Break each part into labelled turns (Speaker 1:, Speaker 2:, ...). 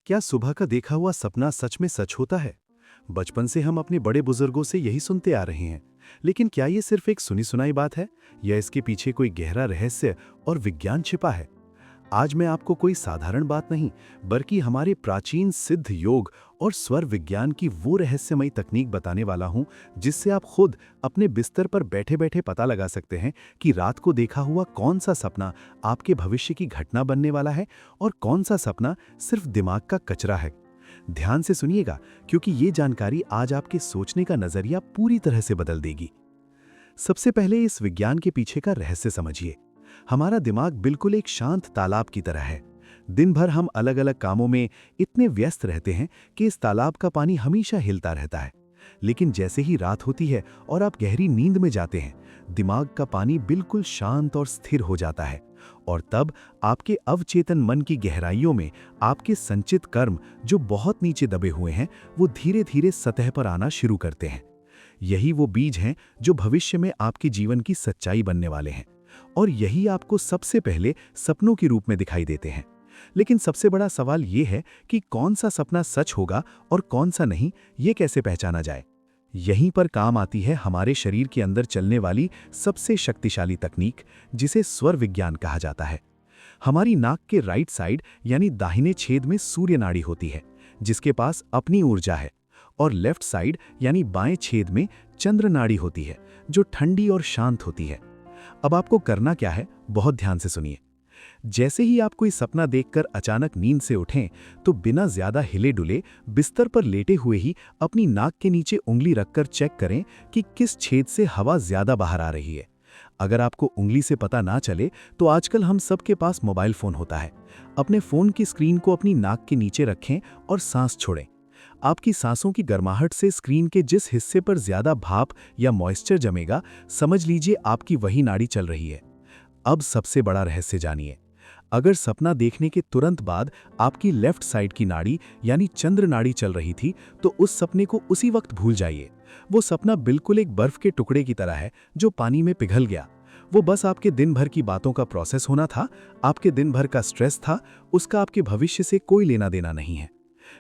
Speaker 1: क्या सुबह का देखा हुआ सपना सच में सच होता है? बचपन से हम अपने बड़े बुजुर्गों से यही सुनते आ रहे हैं। लेकिन क्या ये सिर्फ एक सुनी सुनाई बात है या इसके पीछे कोई गहरा रहस्य और विज्ञान छिपा है? आज मैं आपको कोई साधारण बात नहीं, बल्कि हमारे प्राचीन सिद्ध योग और स्वर विज्ञान की वो रहस्यमयी तकनीक बताने वाला हूं, जिससे आप खुद अपने बिस्तर पर बैठे बैठे पता लगा सकते हैं कि रात को देखा हुआ कौन सा सपना आपके भविष्य की घटना बनने वाला है और कौन सा सपना सिर्फ दिमाग का कचरा है। ध्यान से सुनिएगा, क्योंकि ये जानकारी आज आपके सोचने का नजरिया पूरी तरह से बदल देगी। सबसे पहले इस विज्ञान के पीछे का रहस्य समझिए। हमारा दिमाग बिल्कुल एक शांत तालाब की तरह है। दिन भर हम अलग अलग कामों में इतने व्यस्त रहते हैं कि इस तालाब का पानी हमेशा हिलता रहता है। लेकिन जैसे ही रात होती है और आप गहरी नींद में जाते हैं, दिमाग का पानी बिल्कुल शांत और स्थिर हो जाता है। और तब आपके अवचेतन मन की गहराइयों में आपके संचित कर्म, जो बहुत नीचे दबे हुए हैं, वो धीरे धीरे सतह पर आना शुरू करते हैं। यही वो बीज हैं जो भविष्य में आपके जीवन की सच्चाई बनने वाले हैं। और यही आपको सबसे पहले सपनों के रूप में दिखाई देते हैं। लेकिन सबसे बड़ा सवाल ये है कि कौन सा सपना सच होगा और कौन सा नहीं, ये कैसे पहचाना जाए? यहीं पर काम आती है हमारे शरीर के अंदर चलने वाली सबसे शक्तिशाली तकनीक, जिसे स्वर विज्ञान कहा जाता है। हमारी नाक के राइट साइड यानी दाहिने छेद में सूर्य नाड़ी होती है, जिसके पास अपनी ऊर्जा है। और लेफ्ट साइड यानी बाएं छेद में चंद्र नाड़ी होती है, जो ठंडी और शांत होती है। अब आपको करना क्या है, बहुत ध्यान से सुनिए। जैसे ही आप कोई सपना देखकर अचानक नींद से उठें, तो बिना ज्यादा हिले डुले बिस्तर पर लेटे हुए ही अपनी नाक के नीचे उंगली रखकर चेक करें कि किस छेद से हवा ज्यादा बाहर आ रही है। अगर आपको उंगली से पता ना चले, तो आजकल हम सबके पास मोबाइल फोन होता है। अपने फोन की स्क्रीन को अपनी नाक के नीचे रखें और सांस छोड़ें। आपकी सांसों की गर्माहट से स्क्रीन के जिस हिस्से पर ज्यादा भाप या मॉइस्चर जमेगा, समझ लीजिए आपकी वही नाड़ी चल रही है। अब सबसे बड़ा रहस्य जानिए। अगर सपना देखने के तुरंत बाद आपकी लेफ्ट साइड की नाड़ी यानी चंद्र नाड़ी चल रही थी, तो उस सपने को उसी वक्त भूल जाइए। वो सपना बिल्कुल एक बर्फ के टुकड़े की तरह है जो पानी में पिघल गया। वो बस आपके दिन भर की बातों का प्रोसेस होना था, आपके दिन भर का स्ट्रेस था, उसका आपके भविष्य से कोई लेना देना नहीं है।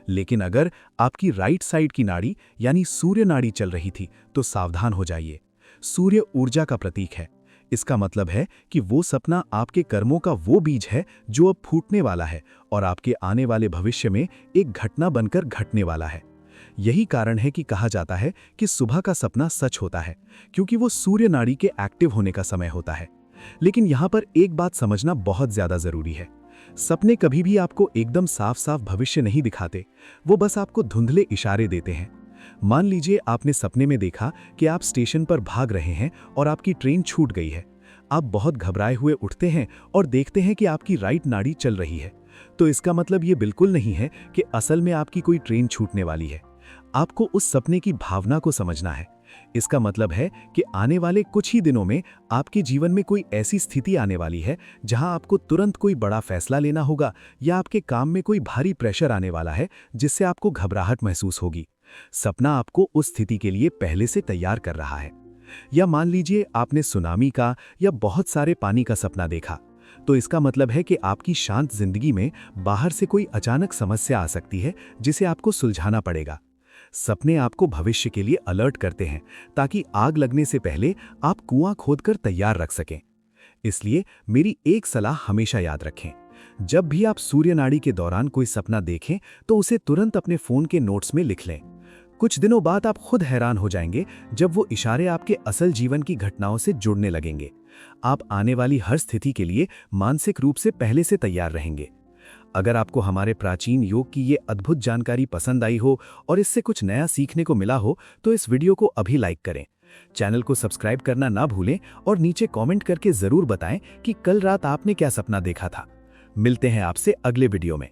Speaker 1: लेकिन अगर आपकी राइट साइड की नाड़ी यानी सूर्य नाड़ी चल रही थी, तो सावधान हो जाइए। सूर्य ऊर्जा का प्रतीक है। इसका मतलब है कि वो सपना आपके कर्मों का वो बीज है जो अब फूटने वाला है और आपके आने वाले भविष्य में एक घटना बनकर घटने वाला है। यही कारण है कि कहा जाता है कि सुबह का सपना सच होता है, क्योंकि वो सूर्य नाड़ी के एक्टिव होने का समय होता है। लेकिन यहाँ पर एक बात समझना बहुत ज्यादा जरूरी है। सपने कभी भी आपको एकदम साफ साफ भविष्य नहीं दिखाते, वो बस आपको धुंधले इशारे देते हैं। मान लीजिए आपने सपने में देखा कि आप स्टेशन पर भाग रहे हैं और आपकी ट्रेन छूट गई है। आप बहुत घबराए हुए उठते हैं और देखते हैं कि आपकी राइट नाड़ी चल रही है। तो इसका मतलब ये बिल्कुल नहीं है कि असल में आपकी कोई ट्रेन छूटने वाली है। आपको उस सपने की भावना को समझना है। इसका मतलब है कि आने वाले कुछ ही दिनों में आपके जीवन में कोई ऐसी स्थिति आने वाली है जहां आपको तुरंत कोई बड़ा फैसला लेना होगा, या आपके काम में कोई भारी प्रेशर आने वाला है जिससे आपको घबराहट महसूस होगी। सपना आपको उस स्थिति के लिए पहले से तैयार कर रहा है। या मान लीजिए आपने सुनामी का या बहुत सारे पानी का सपना देखा, तो इसका मतलब है कि आपकी शांत जिंदगी में बाहर से कोई अचानक समस्या आ सकती है जिसे आपको सुलझाना पड़ेगा। सपने आपको भविष्य के लिए अलर्ट करते हैं, ताकि आग लगने से पहले आप कुआं खोदकर तैयार रख सकें। इसलिए मेरी एक सलाह हमेशा याद रखें। जब भी आप सूर्य नाड़ी के दौरान कोई सपना देखें, तो उसे तुरंत अपने फोन के नोट्स में लिख लें। कुछ दिनों बाद आप खुद हैरान हो जाएंगे जब वो इशारे आपके असल जीवन की घटनाओं से जुड़ने लगेंगे। आप आने वाली हर स्थिति के लिए मानसिक रूप से पहले से तैयार रहेंगे। अगर आपको हमारे प्राचीन योग की ये अद्भुत जानकारी पसंद आई हो और इससे कुछ नया सीखने को मिला हो, तो इस वीडियो को अभी लाइक करें। चैनल को सब्सक्राइब करना ना भूलें और नीचे कमेंट करके जरूर बताएं कि कल रात आपने क्या सपना देखा था। मिलते हैं आपसे अगले वीडियो में।